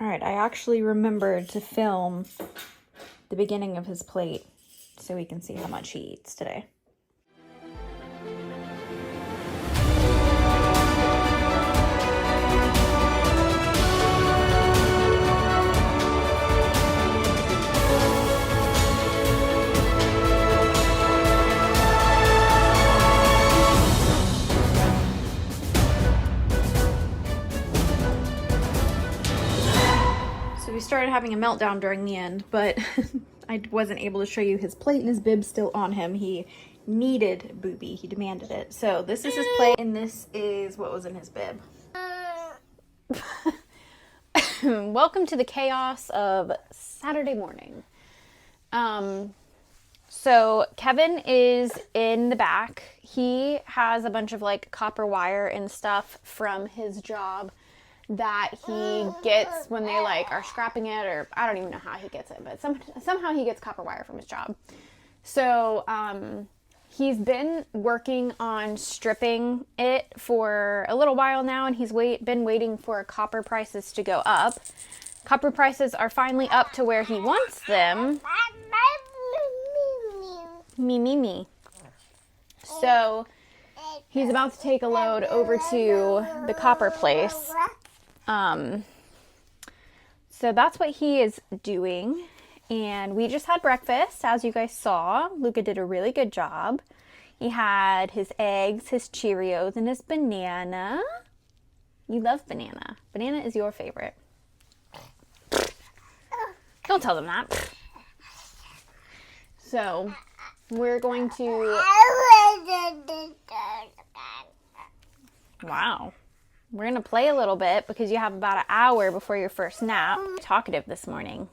All right, I actually remembered to film the beginning of his plate so we can see how much he eats today. So we started having a meltdown during the end, but I wasn't able to show you his plate and his bib's still on him. He needed Booby. He demanded it. So this is his plate and this is what was in his bib. Welcome to the chaos of Saturday morning. So Kevin is in the back. He has a bunch of like copper wire and stuff from his job that he gets when they like are scrapping it, or I don't even know how he gets it, but somehow he gets copper wire from his job. So he's been working on stripping it for a little while now, and he's been waiting for copper prices to go up. Copper prices are finally up to where he wants them. Me. So he's about to take a load over to the copper place. So that's what he is doing. And we just had breakfast, as you guys saw. Luca did a really good job. He had his eggs, his Cheerios, and his banana. You love banana. Banana is your favorite. Don't tell them that. So we're going to... Wow. We're going to play a little bit because you have about an hour before your first nap. Talkative this morning.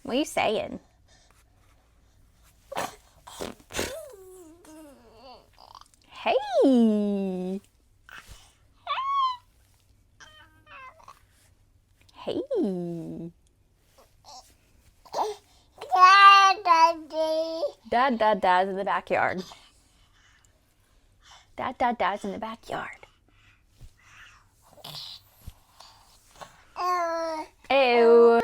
What are you saying? Hey. Hey. Dad's in the backyard. Dad's in the backyard. Ew.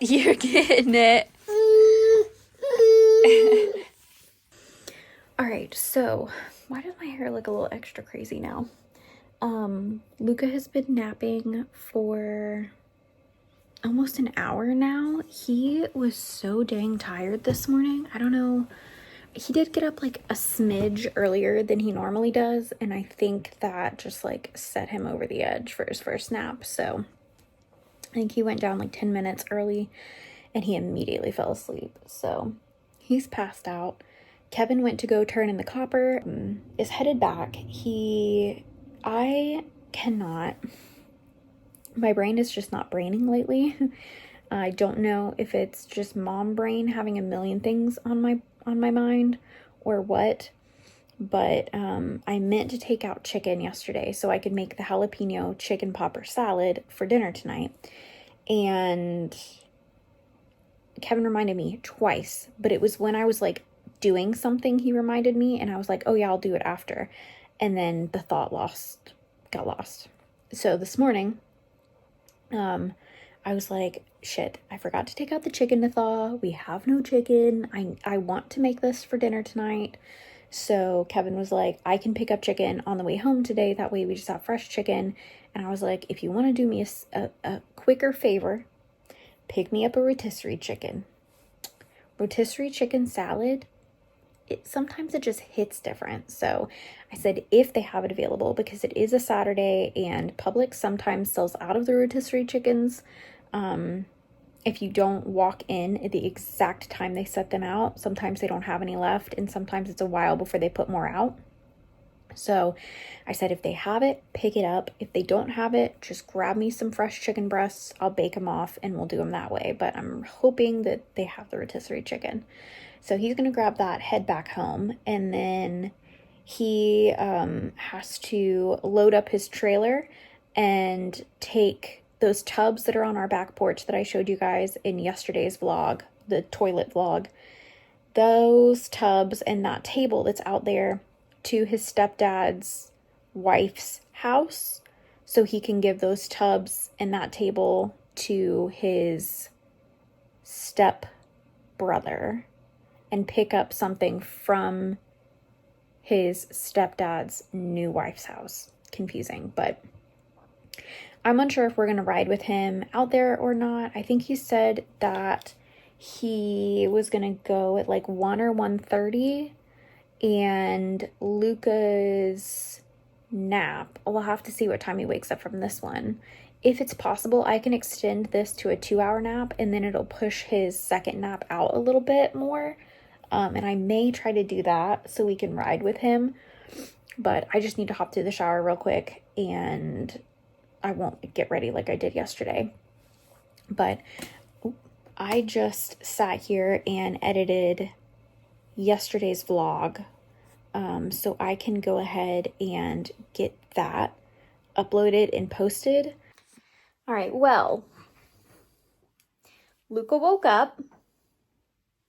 You're getting it. Alright, so why does my hair look a little extra crazy now? Luca has been napping for almost an hour now. He was so dang tired this morning. I don't know. He did get up like a smidge earlier than he normally does, and I think that just like set him over the edge for his first nap. So I think he went down like 10 minutes early and he immediately fell asleep. So he's passed out. Kevin went to go turn in the copper, is headed back. I cannot, my brain is just not braining lately. I don't know if it's just mom brain having a million things on my mind or what, but I meant to take out chicken yesterday so I could make the jalapeno chicken popper salad for dinner tonight. And Kevin reminded me twice, but it was when I was like doing something he reminded me, and I was like, oh yeah, I'll do it after. And then the thought got lost. So this morning, I was like, shit, I forgot to take out the chicken to thaw. We have no chicken. I want to make this for dinner tonight. So Kevin was like, I can pick up chicken on the way home today. That way we just have fresh chicken. And I was like, if you want to do me a quicker favor, pick me up a rotisserie chicken. Rotisserie chicken salad, sometimes it just hits different. So I said, if they have it available, because it is a Saturday and Publix sometimes sells out of the rotisserie chickens. If you don't walk in at the exact time they set them out, sometimes they don't have any left, and sometimes it's a while before they put more out. So I said, if they have it, pick it up. If they don't have it, just grab me some fresh chicken breasts. I'll bake them off and we'll do them that way. But I'm hoping that they have the rotisserie chicken. So he's going to grab that, head back home, and then he has to load up his trailer and take those tubs that are on our back porch that I showed you guys in yesterday's vlog, the toilet vlog, those tubs and that table that's out there to his stepdad's wife's house so he can give those tubs and that table to his step brother and pick up something from his stepdad's new wife's house. Confusing, but I'm unsure if we're going to ride with him out there or not. I think he said that he was going to go at like 1 or 1:30, and Luca's nap, we'll have to see what time he wakes up from this one. If it's possible, I can extend this to a 2-hour nap, and then it'll push his second nap out a little bit more. And I may try to do that so we can ride with him. But I just need to hop through the shower real quick, and I won't get ready like I did yesterday. But I just sat here and edited yesterday's vlog. So I can go ahead and get that uploaded and posted. All right, well, Luca woke up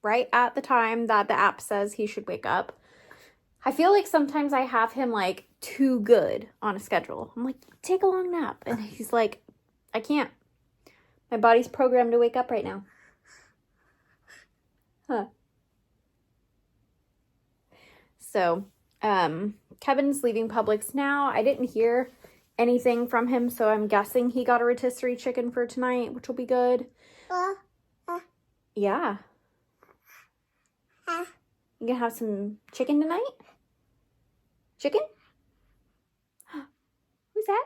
right at the time that the app says he should wake up. I feel like sometimes I have him like too good on a schedule. I'm like, take a long nap. And he's like, I can't. My body's programmed to wake up right now. Huh. So, Kevin's leaving Publix now. I didn't hear anything from him, so I'm guessing he got a rotisserie chicken for tonight, which will be good. Yeah. You gonna have some chicken tonight? Chicken? Who's that?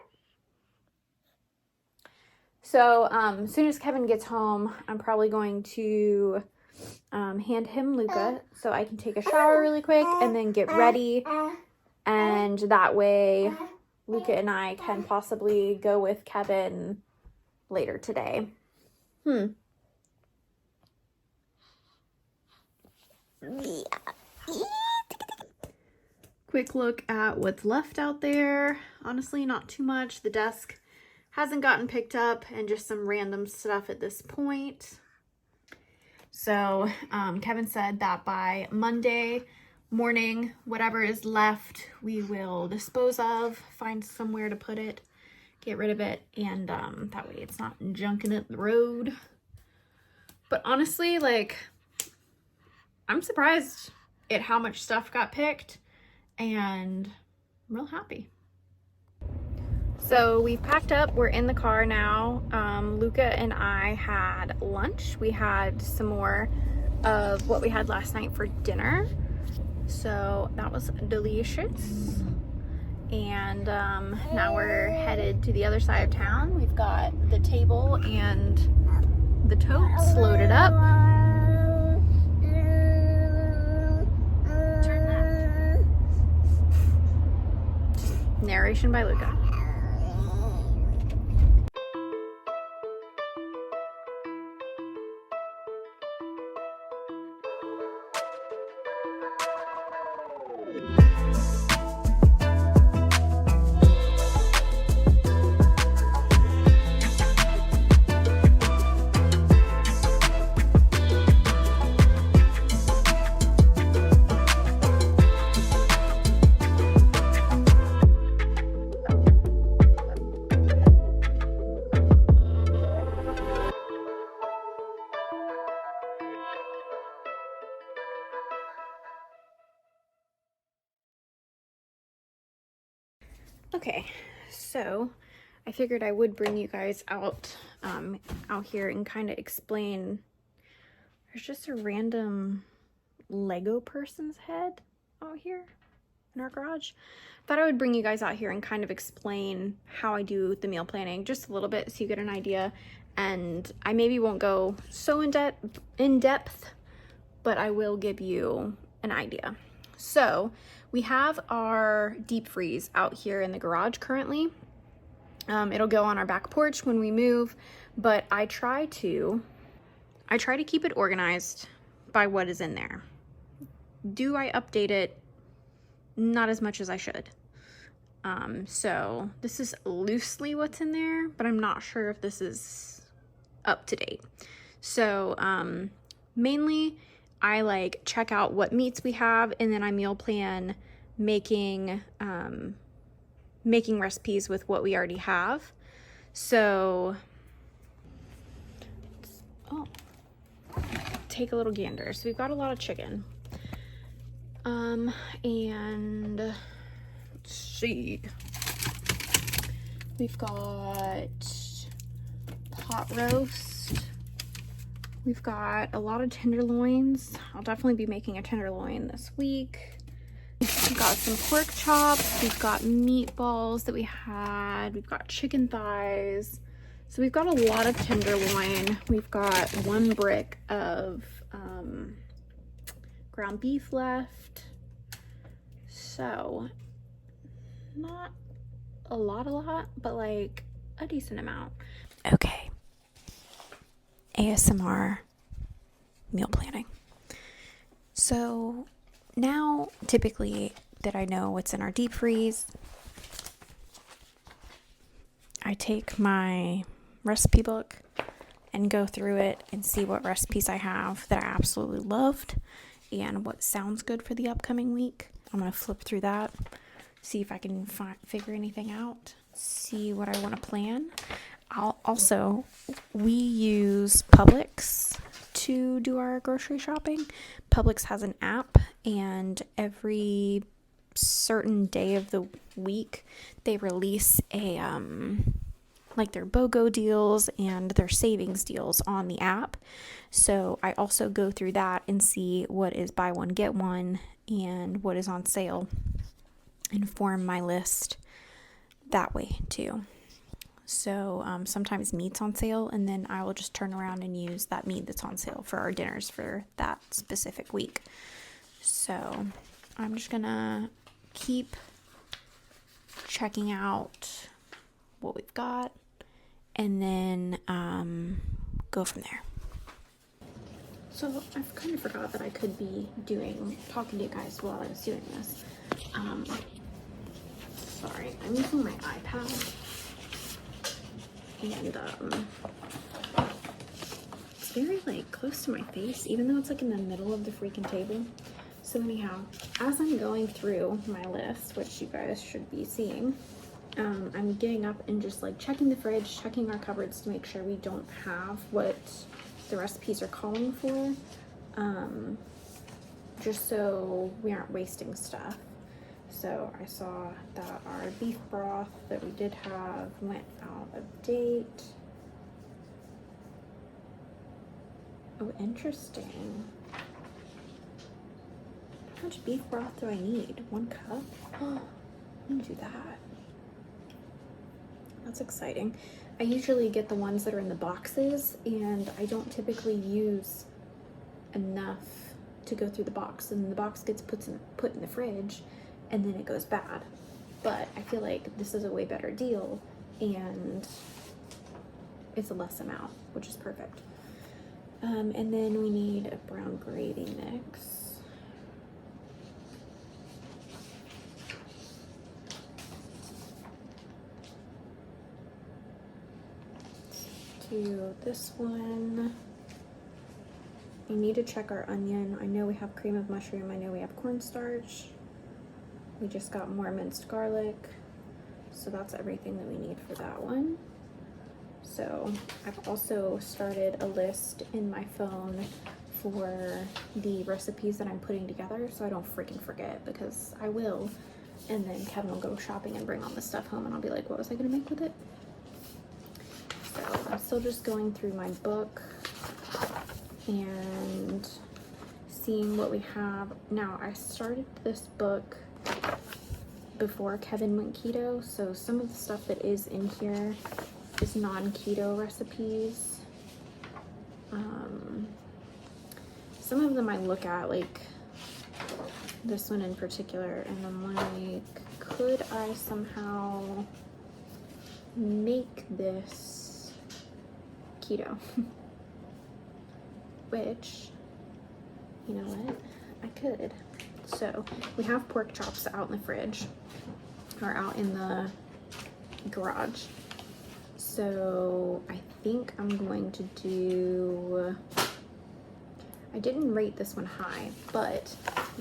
So, as soon as Kevin gets home, I'm probably going to hand him Luca so I can take a shower really quick and then get ready. And that way, Luca and I can possibly go with Kevin later today. Quick look at what's left out there. Honestly, not too much. The desk hasn't gotten picked up, and just some random stuff at this point. So Kevin said that by Monday morning, whatever is left, we will dispose of, find somewhere to put it, get rid of it, and that way it's not junking at the road. But honestly, like, I'm surprised at how much stuff got picked, and I'm real happy. So we've packed up, we're in the car now. Luca and I had lunch. We had some more of what we had last night for dinner. So that was delicious. And now we're headed to the other side of town. We've got the table and the totes loaded up. Turn that. Narration by Luca. Okay, so I figured I would bring you guys out here and kind of explain. There's just a random Lego person's head out here in our garage. Thought I would bring you guys out here and kind of explain how I do the meal planning just a little bit so you get an idea. And I maybe won't go so in depth, but I will give you an idea. So we have our deep freeze out here in the garage currently. It'll go on our back porch when we move, but I try to keep it organized by what is in there. Do I update it? Not as much as I should. So this is loosely what's in there, but I'm not sure if this is up to date. So mainly I like check out what meats we have, and then I meal plan making making recipes with what we already have. So, oh, take a little gander. So we've got a lot of chicken. And let's see. We've got pot roast. We've got a lot of tenderloins. I'll definitely be making a tenderloin this week. We've got some pork chops. We've got meatballs that we had. We've got chicken thighs. So we've got a lot of tenderloin. We've got 1 brick of ground beef left. So not a lot, but like a decent amount. Okay. ASMR meal planning. So now, typically that I know what's in our deep freeze, I take my recipe book and go through it and see what recipes I have that I absolutely loved and what sounds good for the upcoming week. I'm going to flip through that, see if I can figure anything out, see what I want to plan. We use Publix to do our grocery shopping. Publix has an app, and every certain day of the week they release a like their BOGO deals and their savings deals on the app. So I also go through that and see what is buy one get one and what is on sale and form my list that way too. So sometimes meat's on sale, and then I will just turn around and use that meat that's on sale for our dinners for that specific week. So I'm just gonna keep checking out what we've got and then go from there. So I kind of forgot that I could be talking to you guys while I was doing this. Sorry, I'm using my iPad. And it's very like close to my face, even though it's like in the middle of the freaking table. So anyhow, as I'm going through my list, which you guys should be seeing, I'm getting up and just like checking the fridge, checking our cupboards to make sure we don't have what the recipes are calling for, just so we aren't wasting stuff. So I saw that our beef broth that we did have went out of date. Oh, interesting. How much beef broth do I need? 1 cup? Oh, I'm gonna do that. That's exciting. I usually get the ones that are in the boxes, and I don't typically use enough to go through the box, and the box gets put in the fridge, and then it goes bad. But I feel like this is a way better deal, and it's a less amount, which is perfect. And then we need a brown gravy mix. Let's do this one. We need to check our onion. I know we have cream of mushroom. I know we have cornstarch. We just got more minced garlic. So that's everything that we need for that one. So I've also started a list in my phone for the recipes that I'm putting together so I don't freaking forget, because I will. And then Kevin will go shopping and bring all the stuff home, and I'll be like, what was I gonna make with it? So I'm still just going through my book and seeing what we have. Now, I started this book before Kevin went keto, so some of the stuff that is in here is non-keto recipes. Some of them I look at, like this one in particular, and I'm like, could I somehow make this keto? Which, you know what, I could. So we have pork chops out in the fridge, or out in the garage. So I think I'm going to do, I didn't rate this one high, but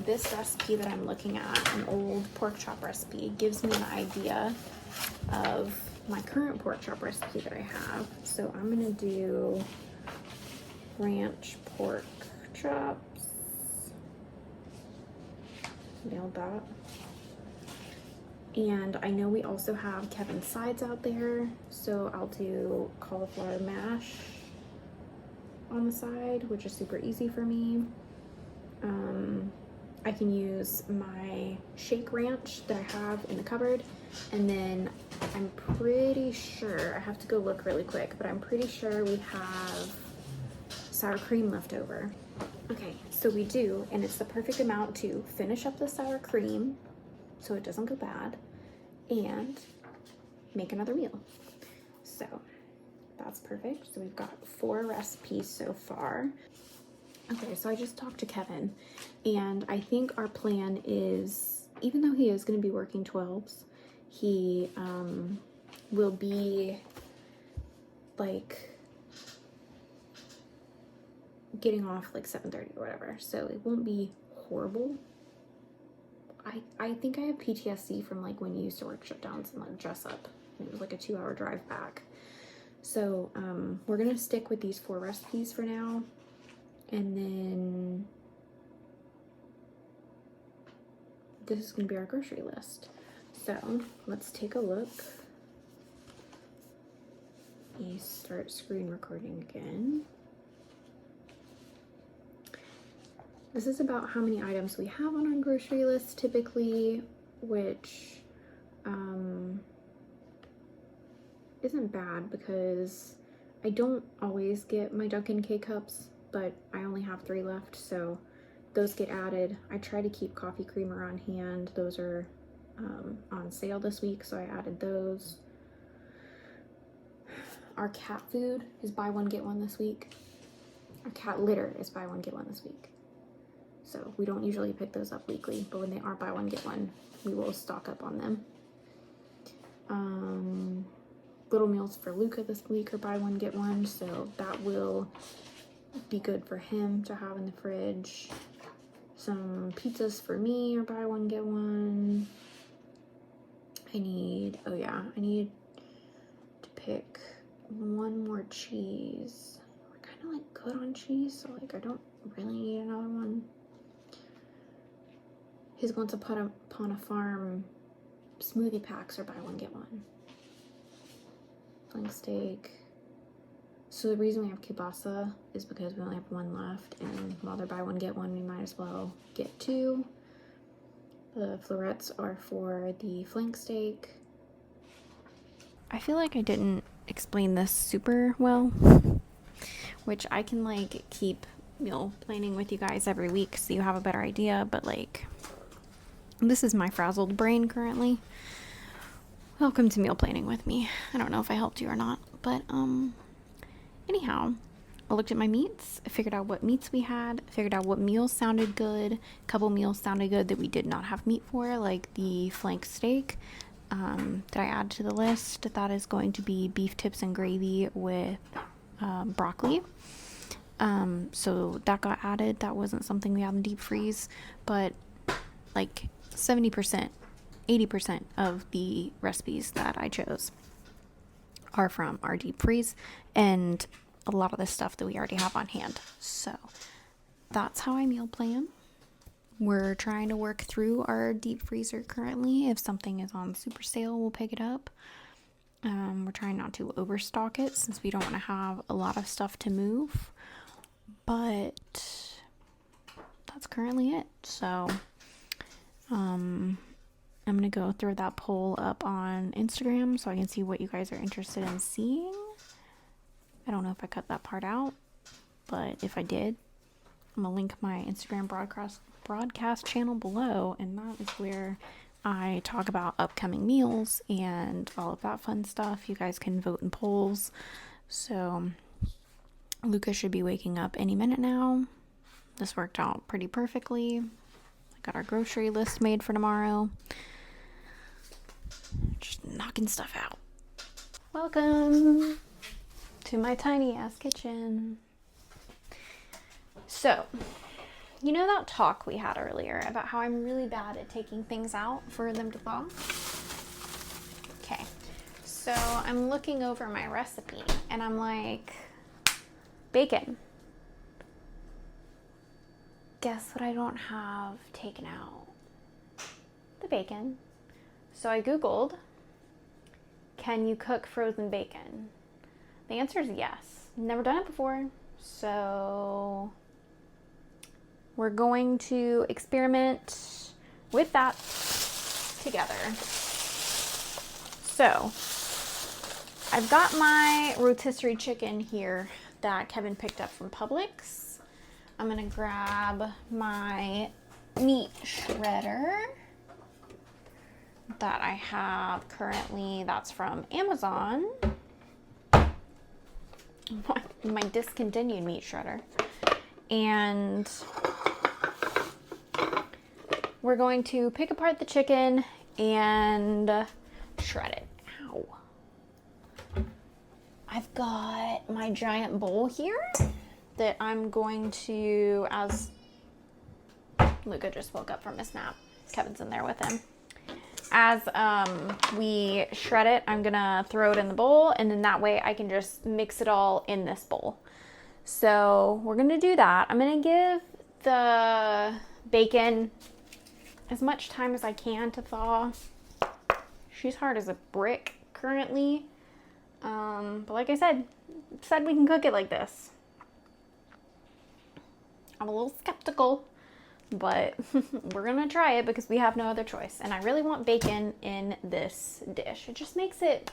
this recipe that I'm looking at, an old pork chop recipe, gives me an idea of my current pork chop recipe that I have. So I'm gonna do ranch pork chops. Nailed that. And I know we also have Kevin's sides out there, so I'll do cauliflower mash on the side, which is super easy for me. I can use my shake ranch that I have in the cupboard, and then I'm pretty sure, I have to go look really quick, but I'm pretty sure we have sour cream left over. Okay, so we do, and it's the perfect amount to finish up the sour cream so it doesn't go bad and make another meal. So that's perfect. So we've got 4 recipes so far. Okay, so I just talked to Kevin, and I think our plan is, even though he is going to be working 12s, he will be like getting off like 7:30 or whatever, so it won't be horrible. I think I have PTSD from like when you used to work shutdowns and like dress up. It was like a 2-hour drive back. So we're gonna stick with these 4 recipes for now, and then this is gonna be our grocery list. So let's take a look. You start screen recording again. This is about how many items we have on our grocery list typically, which isn't bad because I don't always get my Dunkin' K-Cups, but I only have 3 left, so those get added. I try to keep coffee creamer on hand. Those are on sale this week, so I added those. Our cat food is buy one, get one this week. Our cat litter is buy one, get one this week. So we don't usually pick those up weekly, but when they are buy one, get one, we will stock up on them. Little meals for Luca this week are buy one, get one, so that will be good for him to have in the fridge. Some pizzas for me are buy one, get one. I need to pick one more cheese. We're kind of like good on cheese, so like I don't really need another one. His Once Upon a Farm smoothie packs are buy one, get one. Flank steak. So the reason we have kielbasa is because we only have 1 left, and while they're buy one, get one, we might as well get 2. The florets are for the flank steak. I feel like I didn't explain this super well, which I can like keep meal planning with you guys every week so you have a better idea, but like this is my frazzled brain currently. Welcome to meal planning with me. I don't know if I helped you or not, but anyhow, I looked at my meats. I figured out what meats we had. I figured out what meals sounded good. A couple meals sounded good that we did not have meat for, like the flank steak. That I add to the list. That is going to be beef tips and gravy with broccoli. So that got added. That wasn't something we had in deep freeze, but like 70%, 80% of the recipes that I chose are from our deep freeze, and a lot of the stuff that we already have on hand. So that's how I meal plan. We're trying to work through our deep freezer currently. If something is on super sale, we'll pick it up. We're trying not to overstock it since we don't want to have a lot of stuff to move. But that's currently it. So I'm going to go throw that poll up on Instagram so I can see what you guys are interested in seeing. I don't know if I cut that part out, but if I did, I'm going to link my Instagram broadcast channel below, and that is where I talk about upcoming meals and all of that fun stuff. You guys can vote in polls. So Luca should be waking up any minute now. This worked out pretty perfectly. I got our grocery list made for tomorrow. Just knocking stuff out. Welcome to my tiny ass kitchen. So you know that talk we had earlier about how I'm really bad at taking things out for them to thaw? Okay, so I'm looking over my recipe and I'm like, bacon. Guess what I don't have taken out? The bacon. So I Googled, can you cook frozen bacon? The answer is yes. Never done it before. So we're going to experiment with that together. So I've got my rotisserie chicken here that Kevin picked up from Publix. I'm gonna grab my meat shredder that I have currently, that's from Amazon. My discontinued meat shredder. And we're going to pick apart the chicken and shred it. Ow. I've got my giant bowl here that I'm going to, as Luca just woke up from his nap, Kevin's in there with him. As we shred it, I'm gonna throw it in the bowl, and then that way I can just mix it all in this bowl. So we're gonna do that. I'm gonna give the bacon as much time as I can to thaw. She's hard as a brick currently. But like I said we can cook it like this. I'm a little skeptical, but we're gonna try it because we have no other choice. And I really want bacon in this dish. It just makes it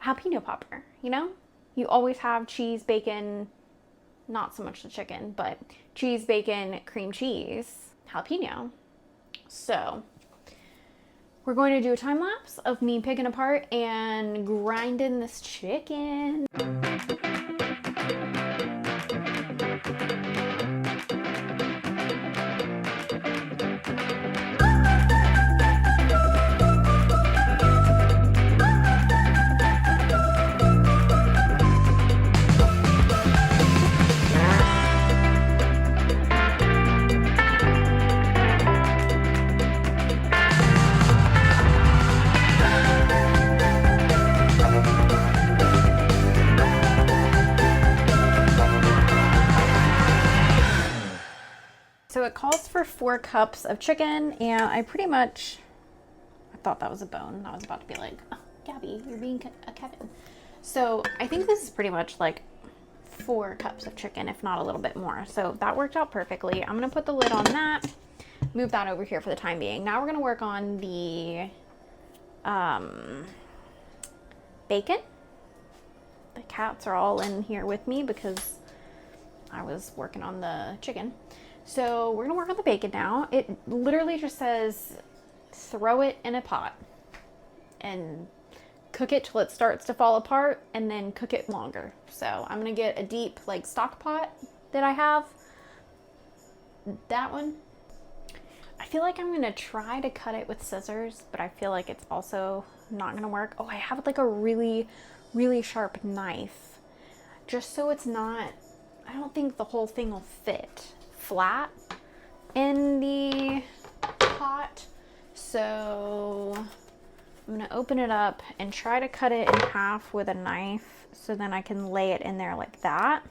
jalapeno popper, you know? You always have cheese, bacon, not so much the chicken, but cheese, bacon, cream cheese, jalapeno. So we're going to do a time lapse of me picking apart and grinding this chicken. So it calls for 4 cups of chicken, and I thought that was a bone. I was about to be like, oh, Gabby, you're being a Kevin. So I think this is pretty much like 4 cups of chicken, if not a little bit more. So that worked out perfectly. I'm gonna put the lid on that, move that over here for the time being. Now we're gonna work on the bacon. The cats are all in here with me because I was working on the chicken. So we're gonna work on the bacon now. It literally just says throw it in a pot and cook it till it starts to fall apart, and then cook it longer. So I'm gonna get a deep like stock pot that I have. That one. I feel like I'm gonna try to cut it with scissors, but I feel like it's also not gonna work. Oh, I have like a really, really sharp knife, just so it's not, I don't think the whole thing will fit flat in the pot. So I'm gonna open it up and try to cut it in half with a knife so then I can lay it in there like that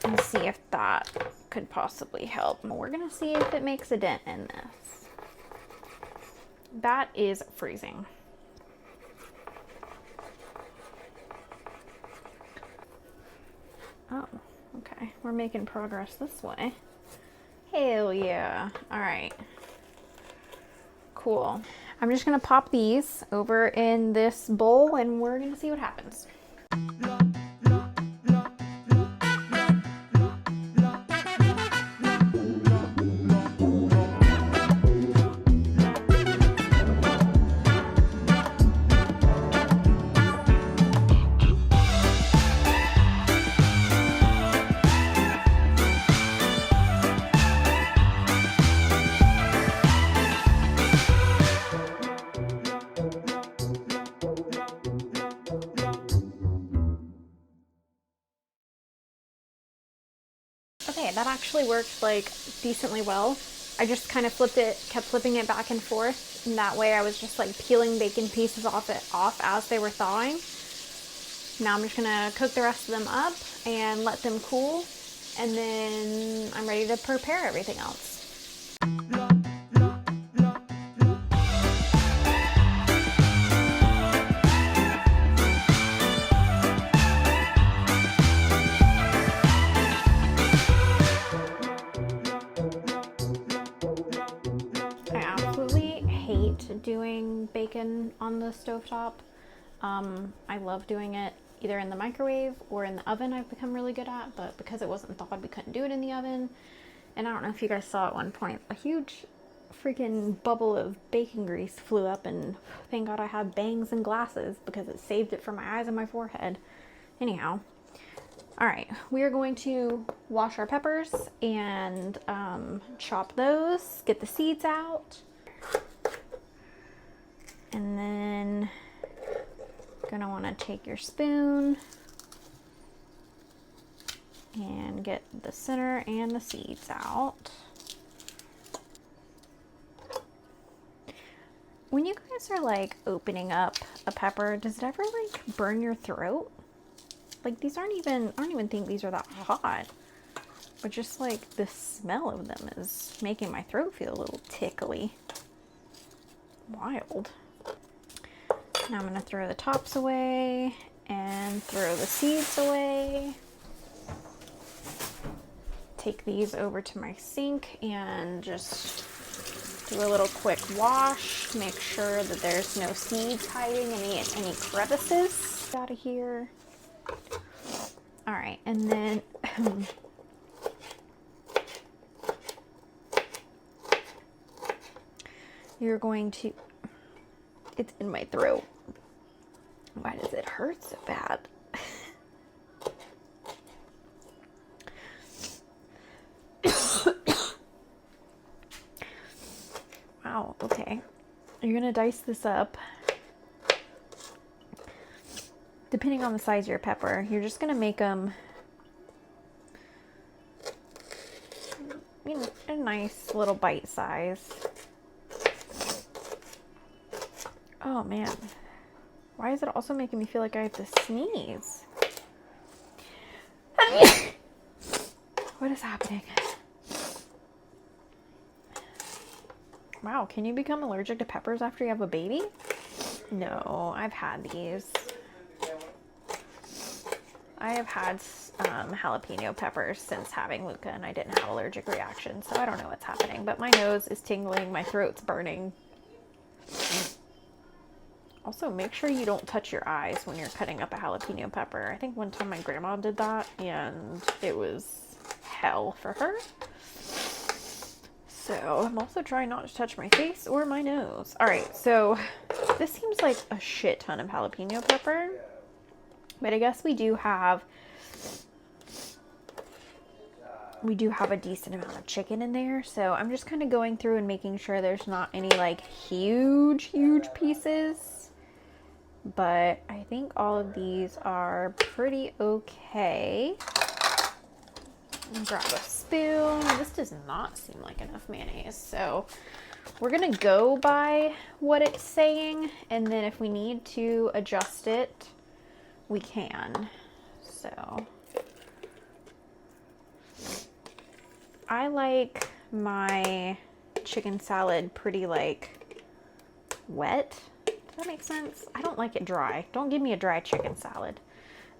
and see if that could possibly help. We're gonna see if it makes a dent in this. That is freezing. Oh, okay. We're making progress this way. Hell yeah. All right. Cool. I'm just gonna pop these over in this bowl and we're gonna see what happens. Okay, that actually worked like decently well. I just kind of kept flipping it back and forth, and that way I was just like peeling bacon pieces off as they were thawing. Now I'm just gonna cook the rest of them up and let them cool, and then I'm ready to prepare everything else. I absolutely hate doing bacon on the stovetop. I love doing it either in the microwave or in the oven. I've become really good at, but because it wasn't thawed, we couldn't do it in the oven. And I don't know if you guys saw at one point, a huge freaking bubble of bacon grease flew up, and thank God I had bangs and glasses because it saved it from my eyes and my forehead. Anyhow, all right, we are going to wash our peppers and chop those, get the seeds out, and then you're gonna want to take your spoon and get the center and the seeds out. When you guys are like opening up a pepper, does it ever like burn your throat? Like these I don't even think these are that hot, but just like the smell of them is making my throat feel a little tickly. Wild. Now I'm gonna throw the tops away and throw the seeds away. Take these over to my sink and just do a little quick wash. Make sure that there's no seeds hiding any crevices out of here. All right, and then you're going to, it's in my throat. Why does it hurt so bad? Wow, okay. You're gonna dice this up. Depending on the size of your pepper, you're just gonna make them, you know, a nice little bite size. Oh man, why is it also making me feel like I have to sneeze? What is happening? Wow, can you become allergic to peppers after you have a baby? No, I've had these. I have had jalapeno peppers since having Luca, and I didn't have allergic reactions, so I don't know what's happening. But my nose is tingling, my throat's burning. Also, make sure you don't touch your eyes when you're cutting up a jalapeno pepper. I think one time my grandma did that, and it was hell for her. So I'm also trying not to touch my face or my nose. All right, so this seems like a shit ton of jalapeno pepper. But I guess we do have a decent amount of chicken in there. So I'm just kind of going through and making sure there's not any like huge pieces. But I think all of these are pretty okay. Grab a spoon. This does not seem like enough mayonnaise. So we're going to go by what it's saying. And then if we need to adjust it, we can. So I like my chicken salad pretty like wet. Does that make sense? I don't like it dry. Don't give me a dry chicken salad.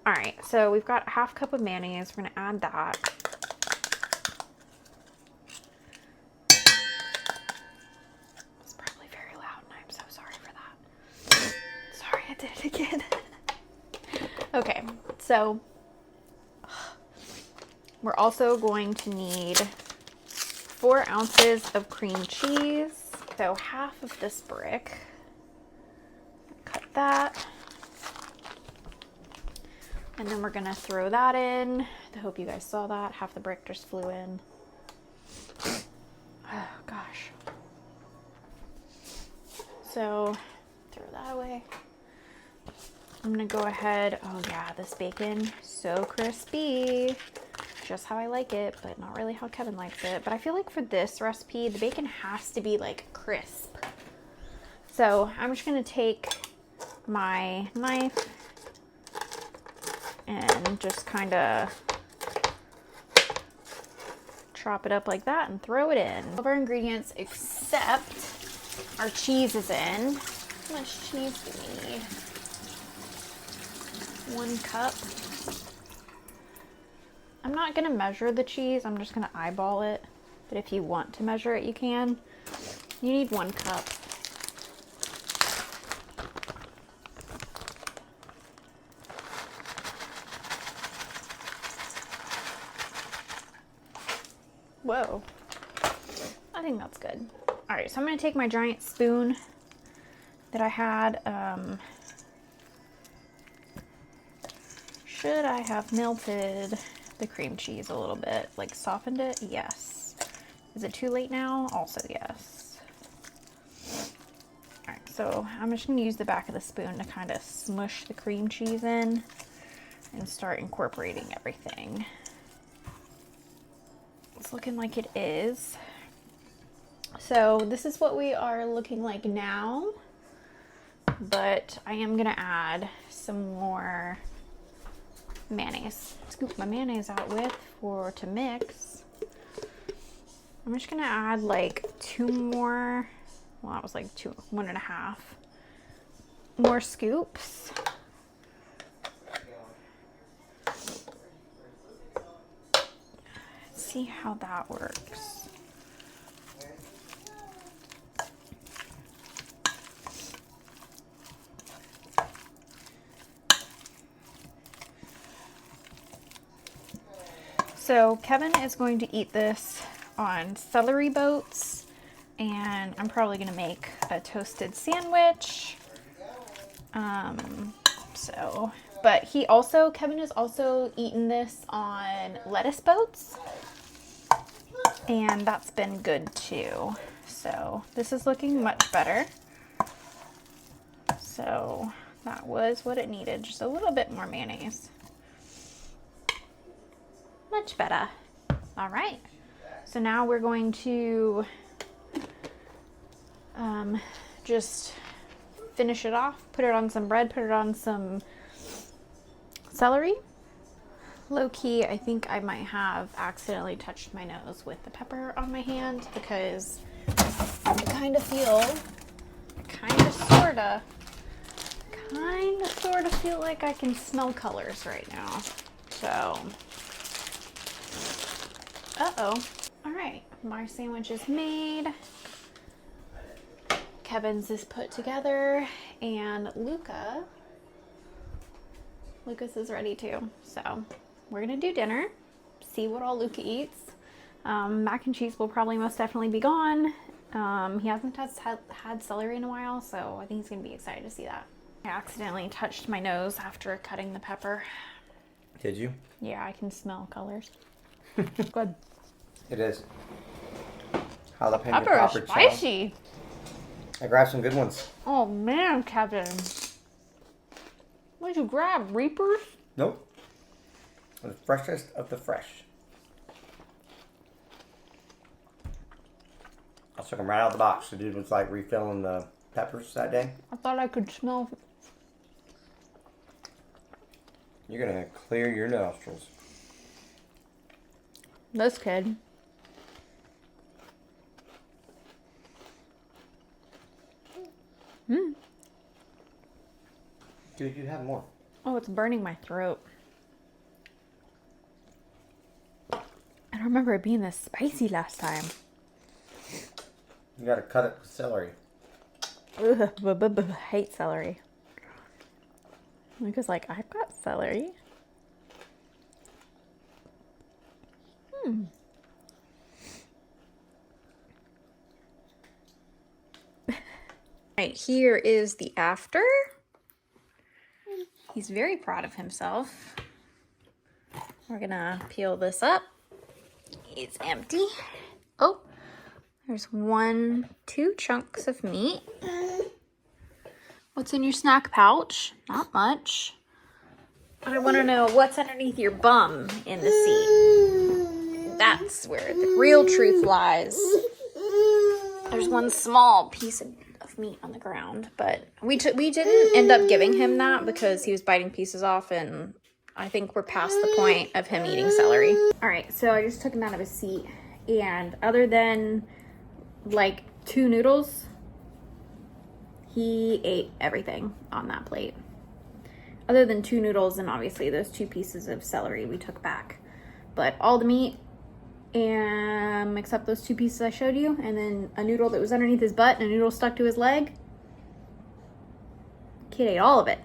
All right, so we've got a half cup of mayonnaise. We're gonna add that. It's probably very loud, and I'm so sorry for that. Sorry, I did it again. Okay, so we're also going to need 4 ounces of cream cheese. So half of this brick. Cut that. And then we're gonna throw that in. I hope you guys saw that. Half the brick just flew in. Oh gosh. So throw that away. I'm gonna go ahead. Oh yeah, this bacon, so crispy. just how I like it, but not really how Kevin likes it. But I feel like for this recipe, the bacon has to be like crisp. So I'm just gonna take my knife and just kind of chop it up like that and throw it in. All of our ingredients except our cheese is in. How much cheese do we need? 1 cup. I'm not gonna measure the cheese, I'm just gonna eyeball it. But if you want to measure it, you can. You need 1 cup. Whoa, I think that's good. All right, so I'm gonna take my giant spoon that I had. Should I have melted the cream cheese a little bit, like softened it? Yes. Is it too late now? Also yes. All right, so I'm just gonna use the back of the spoon to kind of smush the cream cheese in and start incorporating everything. It's looking like it is. So this is what we are looking like now, but I am gonna add some more mayonnaise. Scoop my mayonnaise out with to mix. I'm just gonna add like 2 more, well that was like 1.5 more scoops. See how that works. So Kevin is going to eat this on celery boats, and I'm probably gonna make a toasted sandwich. But Kevin has also eaten this on lettuce boats, and that's been good too. So this is looking much better. So that was what it needed, just a little bit more mayonnaise. Much better. All right, so now we're going to just finish it off, put it on some bread, put it on some celery. Low key, I think I might have accidentally touched my nose with the pepper on my hand because I kind of sort of feel like I can smell colors right now. So, uh-oh. All right, my sandwich is made. Kevin's is put together, and Lucas is ready too. So we're gonna do dinner, see what all Luca eats. Mac and cheese will probably most definitely be gone. He hasn't had celery in a while, so I think he's gonna be excited to see that. I accidentally touched my nose after cutting the pepper. Did you? Yeah, I can smell colors. Good. It is. Jalapeno Pepper is spicy. I grabbed some good ones. Oh man, Kevin. What did you grab? Reapers? Nope. The freshest of the fresh. I took them right out of the box. The dude was like refilling the peppers that day. I thought I could smell. You're gonna clear your nostrils. This kid. Dude, you have more. Oh, it's burning my throat. I don't remember it being this spicy last time. You gotta cut it with celery. Ugh, hate celery. Lucas like, I've got celery. Right, here is the after. He's very proud of himself. We're gonna peel this up. It's empty. Oh, there's 2 chunks of meat. What's in your snack pouch? Not much. I want to know what's underneath your bum in the seat. That's where the real truth lies. There's one small piece of meat on the ground, but we didn't end up giving him that because he was biting pieces off, and I think we're past the point of him eating celery. All right, so I just took him out of his seat, and other than like 2 noodles, he ate everything on that plate. Other than 2 noodles and obviously those 2 pieces of celery we took back. But all the meat, except those 2 pieces I showed you, and then a noodle that was underneath his butt and a noodle stuck to his leg. Kid ate all of it.